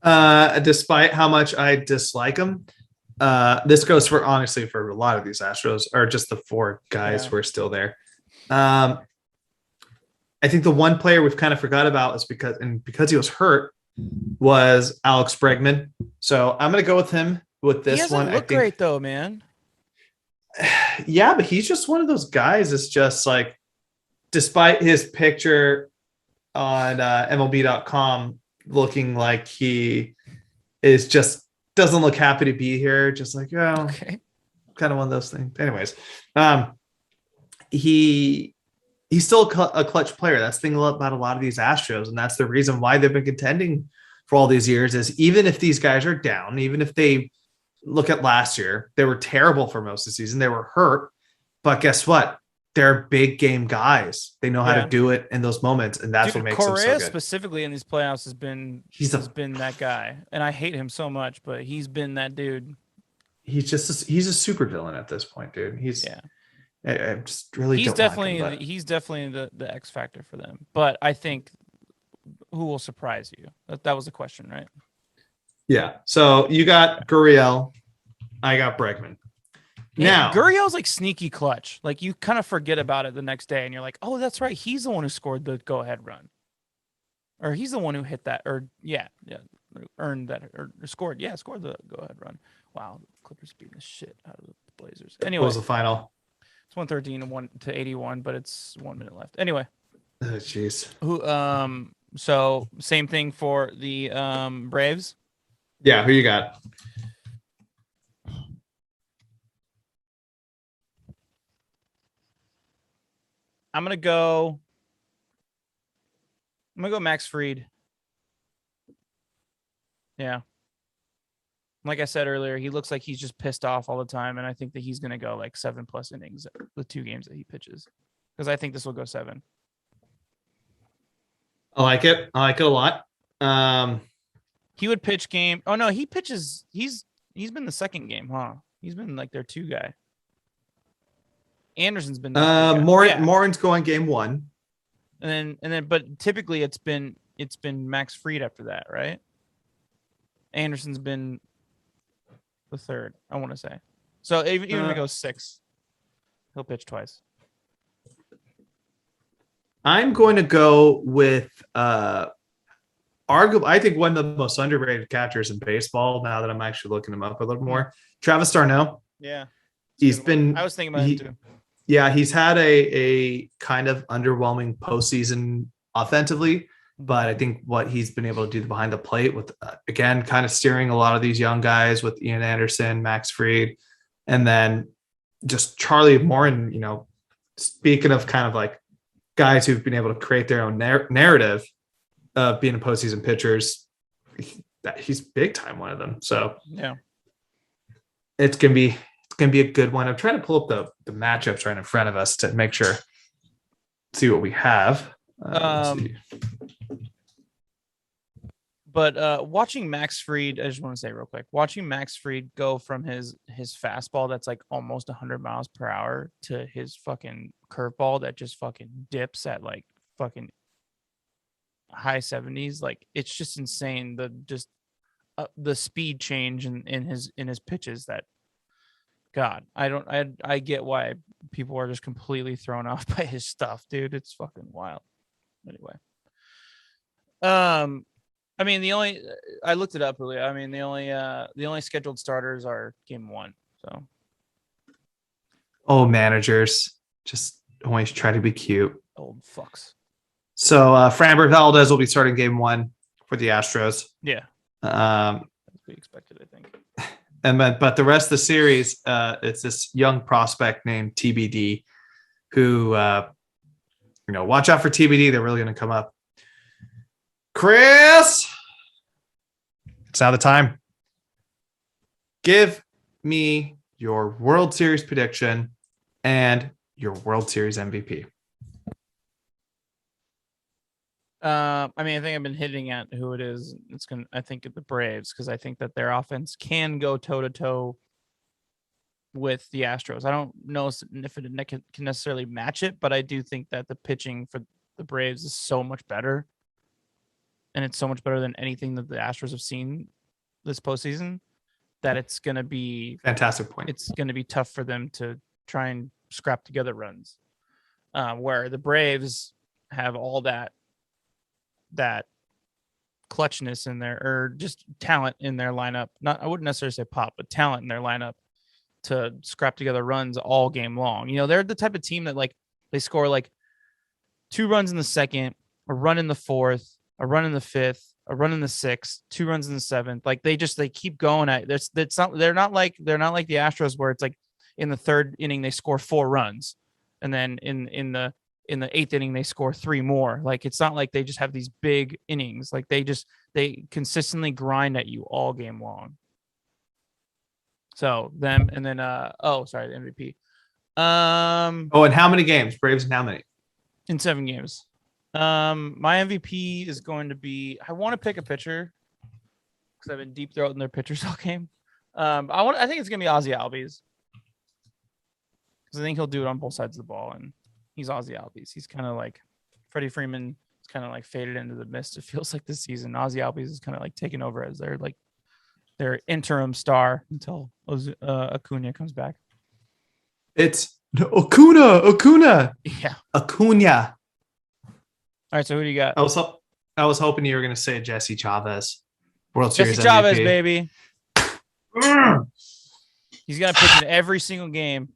[SPEAKER 1] Despite how much I dislike him, this goes for honestly for a lot of these Astros, or just the four guys
[SPEAKER 2] Yeah.
[SPEAKER 1] who are still there. Um, I think the one player we've kind of forgot about is because he was hurt was Alex Bregman. So I'm gonna go with him with
[SPEAKER 2] He
[SPEAKER 1] this one.
[SPEAKER 2] hasn't
[SPEAKER 1] I
[SPEAKER 2] looked
[SPEAKER 1] think,
[SPEAKER 2] great though, man.
[SPEAKER 1] yeah, but he's just one of those guys. It's just like, despite his picture on MLB.com looking like he is just doesn't look happy to be here, just like, oh,
[SPEAKER 2] Okay.
[SPEAKER 1] kind of one of those things. Anyways, um, he he's still a clutch player. That's the thing about a lot of these Astros, and that's the reason why they've been contending for all these years. Is even if these guys are down, even if they look at last year, they were terrible for most of the season. They were hurt, but guess what? They're big game guys. They know how to
[SPEAKER 2] Yeah.
[SPEAKER 1] do it in those moments, and that's what
[SPEAKER 2] Dude,
[SPEAKER 1] makes them so
[SPEAKER 2] Correa
[SPEAKER 1] good.
[SPEAKER 2] specifically in these playoffs
[SPEAKER 1] He's
[SPEAKER 2] has
[SPEAKER 1] a
[SPEAKER 2] been that guy, and I hate him so much, but he's been that dude.
[SPEAKER 1] he's a super villain at this point, dude.
[SPEAKER 2] Yeah,
[SPEAKER 1] I just really don't like him, but
[SPEAKER 2] he's definitely the X factor for them. But I think who will surprise you? That was the question, right?
[SPEAKER 1] yeah. So you got Gurriel, I got Bregman.
[SPEAKER 2] And
[SPEAKER 1] Now,
[SPEAKER 2] Gurriel's like sneaky clutch. Like you kind of forget about it the next day, and you're like, oh, that's right, he's the one who scored the go ahead run, or he's the one who hit that, or earned that, or scored, scored the go ahead run. Wow, the Clippers beating the shit out of the Blazers.
[SPEAKER 1] what
[SPEAKER 2] Anyway,
[SPEAKER 1] was the final?
[SPEAKER 2] it's 113 and 1-81, but it's 1 minute left. Anyway,
[SPEAKER 1] Oh, jeez.
[SPEAKER 2] who so same thing for the Braves.
[SPEAKER 1] Yeah, who you got?
[SPEAKER 2] I'm gonna go Max Fried. Yeah. Like I said earlier, he looks like he's just pissed off all the time, and I think that he's gonna go like 7+ innings the 2 games that he pitches. Because I think this will go 7.
[SPEAKER 1] I like it. I like it a lot.
[SPEAKER 2] He would pitch game. Oh no, he pitches. He's been the second game, huh? He's been like their 2 guy. Anderson's been their 3 guy.
[SPEAKER 1] Morin's going game 1.
[SPEAKER 2] And then, but typically it's been Max Fried after that, right? Anderson's been the 3rd, I want to say. So even if it goes 6, he'll pitch twice.
[SPEAKER 1] I'm going to go with arguably, I think one of the most underrated catchers in baseball. Now that I'm actually looking him up a little more, Travis d'Arnaud.
[SPEAKER 2] Yeah,
[SPEAKER 1] He's been.
[SPEAKER 2] I was thinking about him too.
[SPEAKER 1] Yeah, he's had a kind of underwhelming postseason offensively, but I think what he's been able to do behind the plate with, again, kind of steering a lot of these young guys with Ian Anderson, Max Fried, and then just Charlie Morin, speaking of kind of like guys who've been able to create their own narrative of being a postseason pitchers, he's big time one of them. So
[SPEAKER 2] yeah,
[SPEAKER 1] it's going to be a good one. I'm trying to pull up the matchups right in front of us to make sure, see what we have.
[SPEAKER 2] But watching Max Fried, I just want to say real quick, watching Max Fried go from his fastball that's like almost 100 miles per hour to his fucking curveball that just fucking dips at like fucking high 70s, like it's just insane. The speed change in his pitches. That God, I get why people are just completely thrown off by his stuff, dude. It's fucking wild. Anyway, I mean, I looked it up earlier. I mean, the only scheduled starters are game 1. So,
[SPEAKER 1] Managers just always try to be cute.
[SPEAKER 2] old fucks.
[SPEAKER 1] So Framber Valdez will be starting game 1 for the Astros.
[SPEAKER 2] Yeah,
[SPEAKER 1] As
[SPEAKER 2] we expected, I think.
[SPEAKER 1] But the rest of the series, it's this young prospect named TBD, who watch out for TBD. They're really going to come up. Chris, it's now the time. Give me your World Series prediction and your World Series MVP.
[SPEAKER 2] I mean, I think I've been hitting at who it is. I think the Braves, because I think that their offense can go toe to toe with the Astros. I don't know if it can necessarily match it, but I do think that the pitching for the Braves is so much better, and it's so much better than anything that the Astros have seen this postseason, that it's going to be
[SPEAKER 1] Fantastic point.
[SPEAKER 2] It's going to be tough for them to try and scrap together runs. Where the Braves have all that clutchness in there, or just talent in their lineup. I wouldn't necessarily say pop, but talent in their lineup to scrap together runs all game long. They're the type of team that like they score like 2 runs in the second, a run in the fourth, a run in the fifth, a run in the sixth, 2 runs in the seventh. Like they keep going at it. They're not like the Astros where it's like in the 3rd inning they score 4 runs, and then in the 8th inning they score 3 more. Like it's not like they just have these big innings. Like they consistently grind at you all game long. So them, and then the MVP.
[SPEAKER 1] And how many games? Braves and how many?
[SPEAKER 2] In 7 games. My MVP is going to be, I want to pick a pitcher because I've been deep throating their pitchers all game. I think it's gonna be Ozzie Albies, because I think he'll do it on both sides of the ball, and he's Ozzie Albies. He's kind of like Freddie Freeman is kind of like faded into the mist. It feels like this season. Ozzie Albies is kind of like taking over as their interim star until Acuna comes back.
[SPEAKER 1] It's Acuna.
[SPEAKER 2] Yeah.
[SPEAKER 1] Acuna.
[SPEAKER 2] All right, so who do you got?
[SPEAKER 1] I was hoping you were going to say Jesse Chavez. World Series
[SPEAKER 2] Jesse Chavez,
[SPEAKER 1] MVP.
[SPEAKER 2] baby. He's going to pitch in every single game.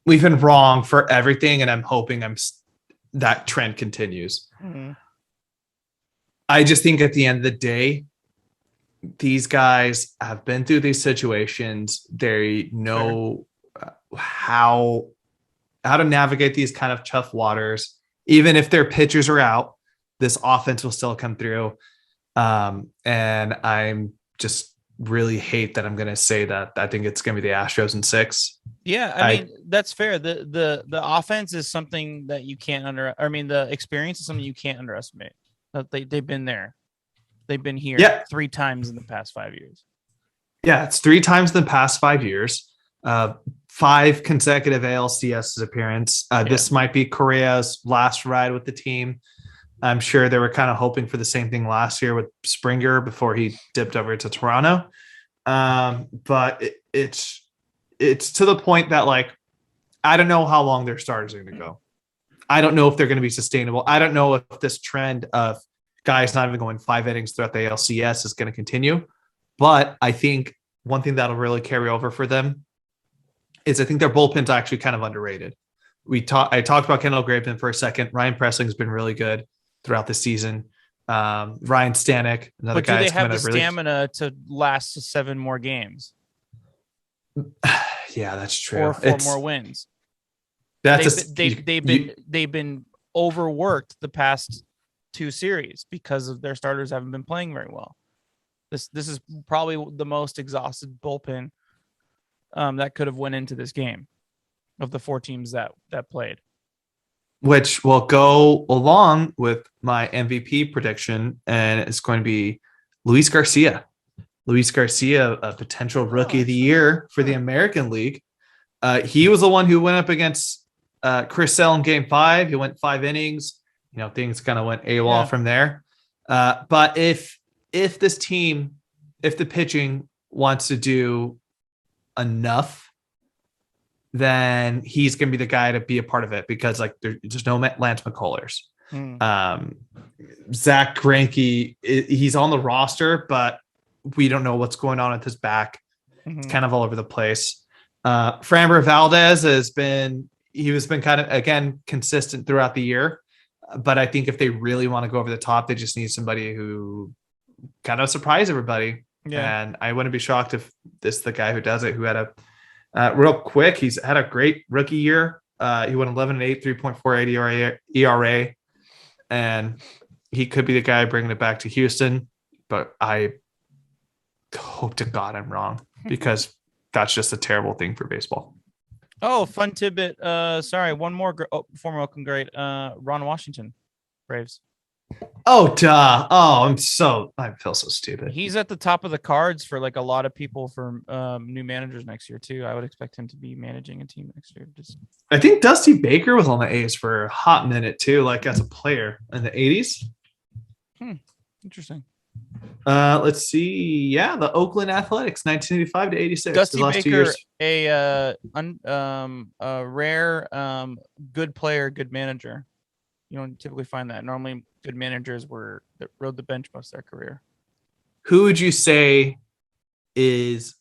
[SPEAKER 1] We've been wrong for everything, and I'm hoping that trend continues.
[SPEAKER 2] Mm-hmm.
[SPEAKER 1] I just think at the end of the day, these guys have been through these situations. They know how to navigate these kind of tough waters. Even if their pitchers are out, this offense will still come through. And I'm just really hate that I'm going to say that. I think it's going to be the Astros in 6.
[SPEAKER 2] Yeah, I mean, that's fair. The offense is something that you can't the experience is something you can't underestimate. They've been there. They've been here 3 times in the past 5 years.
[SPEAKER 1] Yeah, it's 3 times in the past 5 years. 5 consecutive ALCS appearance. This might be Correa's last ride with the team. I'm sure they were kind of hoping for the same thing last year with Springer before he dipped over to Toronto. But it's to the point that, like, I don't know how long their starters are going to go. I don't know if they're going to be sustainable. I don't know if this trend of guys not even going 5 innings throughout the ALCS is going to continue. But I think one thing that'll really carry over for them is I think their bullpen's actually kind of underrated. I talked about Kendall Graveman for a second. Ryan Pressling's been really good throughout the season. Ryan Stanek, another guy.
[SPEAKER 2] Do they have the stamina to last 7 more games?
[SPEAKER 1] Yeah, that's true.
[SPEAKER 2] Or 4 more wins. They've been overworked the past 2 series because of their starters haven't been playing very well. This is probably the most exhausted bullpen that could have went into this game of the 4 teams that played.
[SPEAKER 1] Which will go along with my MVP prediction, and it's going to be Luis Garcia. Luis Garcia, a potential rookie of the year for the American League. He was the one who went up against Chris Sale in Game 5. He went 5 innings. Things kind of went AWOL from there. But if the pitching wants to do enough, then he's going to be the guy to be a part of it, because like there's no Lance McCullers. Zach Greinke, he's on the roster, but we don't know what's going on with his back. It's kind of all over the place. Framber Valdez has been kind of, again, consistent throughout the year. But I think if they really want to go over the top, they just need somebody who kind of surprise everybody. Yeah. And I wouldn't be shocked if this is the guy who does it, who had a real quick. He's had a great rookie year. He went 11-8, 3.48 ERA, and he could be the guy bringing it back to Houston. But I hope to God I'm wrong, because that's just a terrible thing for baseball.
[SPEAKER 2] Oh, fun tidbit. Sorry, one more former Oakland great. Ron Washington, Braves.
[SPEAKER 1] Oh, duh. Oh, I feel so stupid.
[SPEAKER 2] He's at the top of the cards for like a lot of people for new managers next year too. I would expect him to be managing a team next year. Just
[SPEAKER 1] I think Dusty Baker was on the A's for a hot minute too, like as a player in the 80s.
[SPEAKER 2] interesting.
[SPEAKER 1] Let's see. Yeah, the Oakland Athletics, 1985 to 86.
[SPEAKER 2] Dusty
[SPEAKER 1] the last 2
[SPEAKER 2] Baker,
[SPEAKER 1] years.
[SPEAKER 2] a rare good player, good manager. You don't typically find that. Normally, good managers that rode the bench most of their career.
[SPEAKER 1] Who would you say is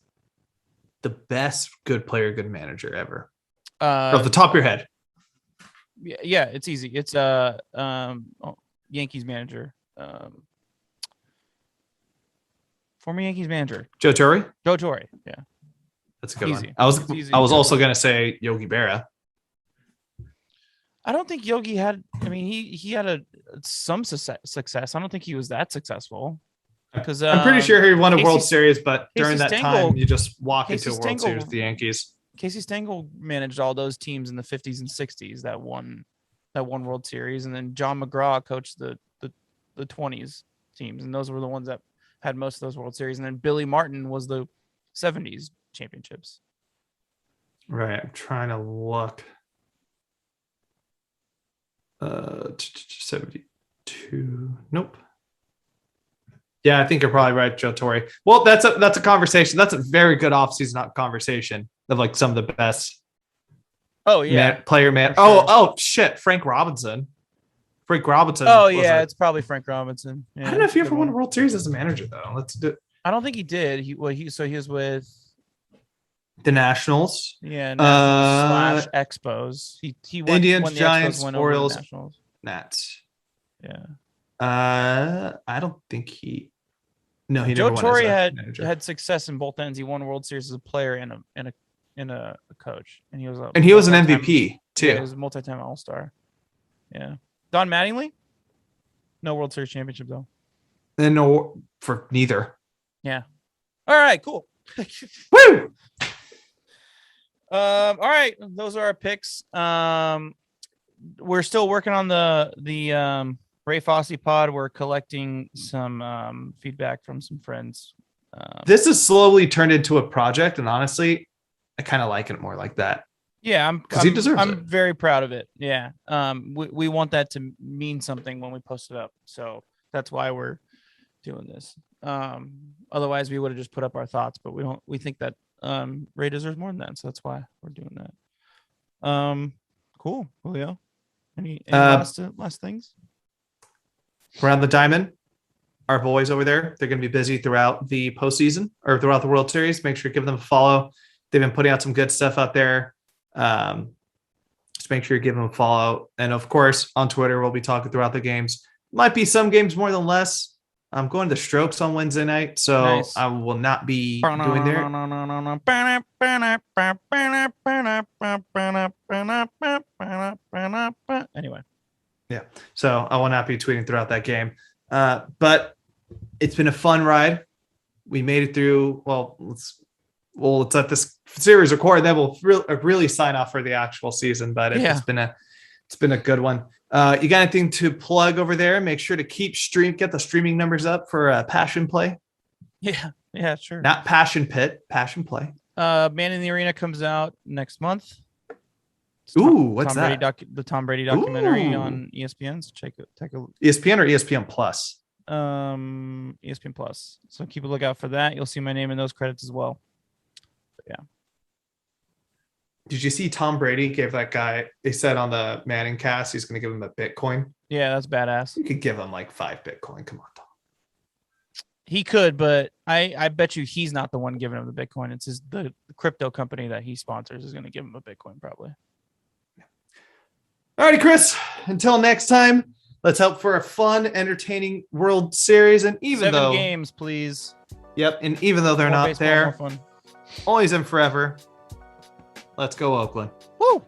[SPEAKER 1] the best good player, good manager ever? Off the top of your head.
[SPEAKER 2] Yeah, it's easy. It's Yankees manager. Former Yankees manager.
[SPEAKER 1] Joe Torre?
[SPEAKER 2] Joe Torre. Yeah.
[SPEAKER 1] That's a good
[SPEAKER 2] Easy.
[SPEAKER 1] one. I was also going to say Yogi Berra.
[SPEAKER 2] I don't think Yogi had. I mean, he had some success. I don't think he was that successful. Because
[SPEAKER 1] I'm pretty sure he won a World Series, but during
[SPEAKER 2] Casey
[SPEAKER 1] that
[SPEAKER 2] Stengel-
[SPEAKER 1] time, you just walk
[SPEAKER 2] Casey
[SPEAKER 1] into a World
[SPEAKER 2] Stengel-
[SPEAKER 1] Series with the Yankees.
[SPEAKER 2] Casey Stengel managed all those teams in the 50s and 60s that won World Series, and then John McGraw coached the 20s teams, and those were the ones that had most of those World Series. And then Billy Martin was the 70s championships.
[SPEAKER 1] Right. I'm trying to look. 72. Nope. Yeah, I think you're probably right, Joe Torre. Well, that's a conversation. That's a very good offseason conversation of like some of the best.
[SPEAKER 2] Oh yeah,
[SPEAKER 1] player.
[SPEAKER 2] Sure.
[SPEAKER 1] Oh shit, Frank Robinson.
[SPEAKER 2] Oh yeah, it's probably Frank Robinson. Yeah,
[SPEAKER 1] I don't know if he ever won a World Series as a manager though. Let's do.
[SPEAKER 2] I don't think he did. He was with
[SPEAKER 1] the Nationals.
[SPEAKER 2] Yeah, Nationals / Expos. He won,
[SPEAKER 1] Indians,
[SPEAKER 2] won the
[SPEAKER 1] Giants,
[SPEAKER 2] Expos, went
[SPEAKER 1] Orioles,
[SPEAKER 2] over the Nationals.
[SPEAKER 1] Nats.
[SPEAKER 2] Yeah.
[SPEAKER 1] I don't think he. No, he
[SPEAKER 2] Joe
[SPEAKER 1] never won
[SPEAKER 2] Torre
[SPEAKER 1] as a manager.
[SPEAKER 2] had success in both ends. He won a World Series as a player and a coach, and he was an
[SPEAKER 1] MVP too.
[SPEAKER 2] Yeah, he was a multi-time All-Star. Yeah. Don Mattingly? No World Series championship though.
[SPEAKER 1] And no, for neither.
[SPEAKER 2] Yeah. All right. Cool.
[SPEAKER 1] Woo!
[SPEAKER 2] All right. Those are our picks. We're still working on the Ray Fosse pod. We're collecting some feedback from some friends.
[SPEAKER 1] This has slowly turned into a project, and honestly, I kind of like it more like that.
[SPEAKER 2] Yeah,
[SPEAKER 1] he deserves it.
[SPEAKER 2] I'm very proud of it. Yeah. We want that to mean something when we post it up. So that's why we're doing this. Otherwise we would have just put up our thoughts, but we think that Ray deserves more than that. So that's why we're doing that. Cool. Julio. Any last things?
[SPEAKER 1] Around the diamond, our boys over there, they're going to be busy throughout the postseason or throughout the World Series. Make sure you give them a follow. They've been putting out some good stuff out there. Just make sure you give them a follow. And of course, on Twitter, we'll be talking throughout the games. Might be some games more than less. I'm going to Strokes on Wednesday night, so nice. I will not be doing there.
[SPEAKER 2] Anyway.
[SPEAKER 1] Yeah, so I will not be tweeting throughout that game. But it's been a fun ride. We made it through. Well, let's let this series record. Then we'll really sign off for the actual season. But it's been a good one. You got anything to plug over there? Make sure to get the streaming numbers up for Passion Play.
[SPEAKER 2] Yeah, sure.
[SPEAKER 1] Not Passion Pit, Passion Play.
[SPEAKER 2] Man in the Arena comes out next month.
[SPEAKER 1] What's that?
[SPEAKER 2] The Tom Brady documentary on ESPN. So check it.
[SPEAKER 1] ESPN or ESPN Plus?
[SPEAKER 2] ESPN Plus. So keep a lookout for that. You'll see my name in those credits as well. But yeah.
[SPEAKER 1] Did you see Tom Brady gave that guy? They said on the Manning cast he's going to give him a Bitcoin.
[SPEAKER 2] Yeah, that's badass.
[SPEAKER 1] You could give him like 5 Bitcoin. Come on, Tom.
[SPEAKER 2] He could, but I bet you he's not the one giving him the Bitcoin. It's the crypto company that he sponsors is going to give him a Bitcoin probably.
[SPEAKER 1] All righty, Chris. Until next time, let's hope for a fun, entertaining World Series. And even
[SPEAKER 2] 7 games, please.
[SPEAKER 1] Yep. And even though they're
[SPEAKER 2] more
[SPEAKER 1] not
[SPEAKER 2] baseball,
[SPEAKER 1] there,
[SPEAKER 2] more fun.
[SPEAKER 1] always and forever, let's go Oakland.
[SPEAKER 2] Woo!